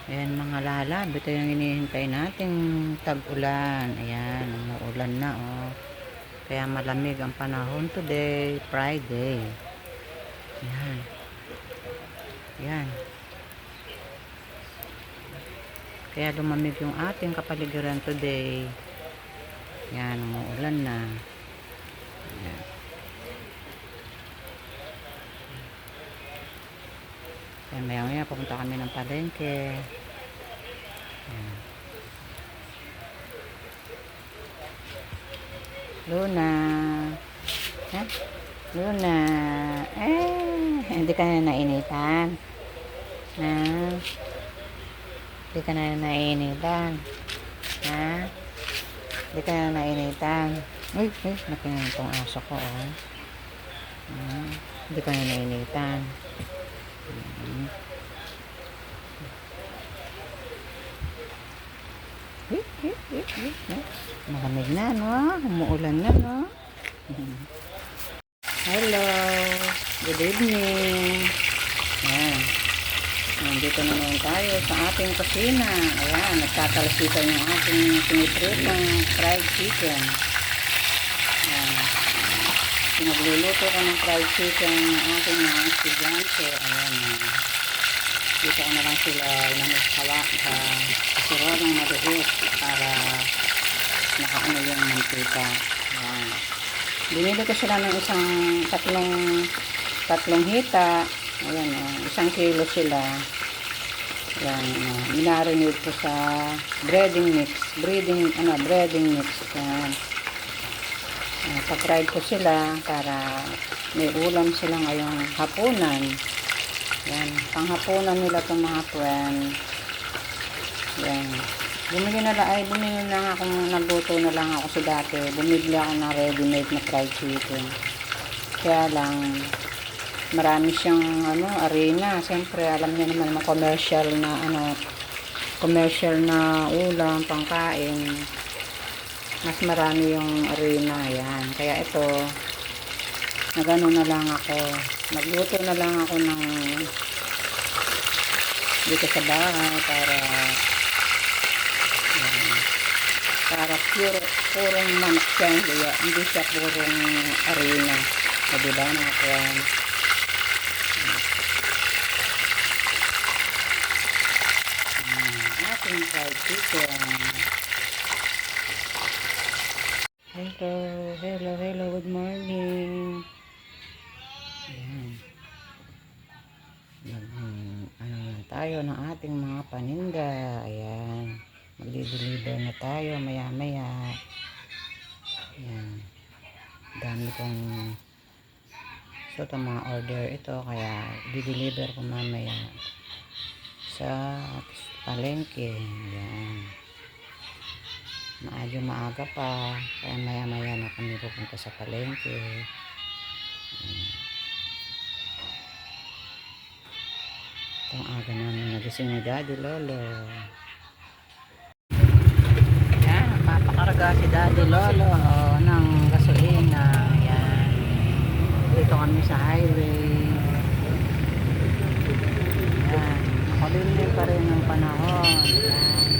Ayan mga lalab, ito yung hinihintay nating tag-ulan. Ayan, umuulan na oh. Kaya malamig ang panahon today, Friday. Ayan. Ayan. Kaya lumamig yung ating kapaligiran today. Ayan, umuulan na. Ayan. Kaya maya pupunta kami ng palengke. Ayan. Luna. Ha? Luna. Hindi ka na nainitan. Ha? Hindi ka na nainitan. Ha? Hindi ka na nainitan. Uy, nakinig itong aso ko, oh. Hindi ka na nainitan. Malamig na, no? Umuulan na, no? Hello. Good evening. Ayan. Nandito na naman tayo sa ating kusina. Ayan, nagtatalasitan yung ating pinipritong fried chicken. Ayan. Pinagluluto ko ng fried chicken ng ating mga estudyante. Ayan. Dito ko na lang sila inanuskawa sa kasirodong maliit para nakaano yung mantika. Ayan. Binili ko sila ng tatlong hita. Ayan, 1 kilo sila. Ayan, minarinate ko sa breading mix. Breading mix. Ayan. Pa-fried ko sila para may ulam sila ngayong hapunan. Ayan, panghapunan nila itong mga friend. Ayan. Bumili na lang ako, nagluto na lang ako sa dati. Bumili ako ng ready-made na fried chicken. Kaya lang, marami siyang arena. Siyempre, alam niyo naman mga commercial na ulam, pangkain. Mas marami yung arena. Ayan. Kaya ito, nagano na lang ako. Nagluto na lang ako ng dito sa bahay para purong manok siya, hindi siya purong arena. O diba mga friend? Ating fried chicken. Hello, good morning. Ayan. Tayo ng ating mga paninda. Ayan. Mag-deliver na tayo maya. Ayan. Dami kong mga order ito. Kaya di-deliver ko mamaya sa palengke. Ayan. Maaga pa. Kaya maya na kami pupunta sa palengke. Ayan. Itong aga namin nagising ni Daddy Lolo. Ayan, papakarga si Daddy Lolo ng gasolina. Ayan. Dito kami sa highway. Ayan. Makulimlim pa rin ng panahon. Ayan.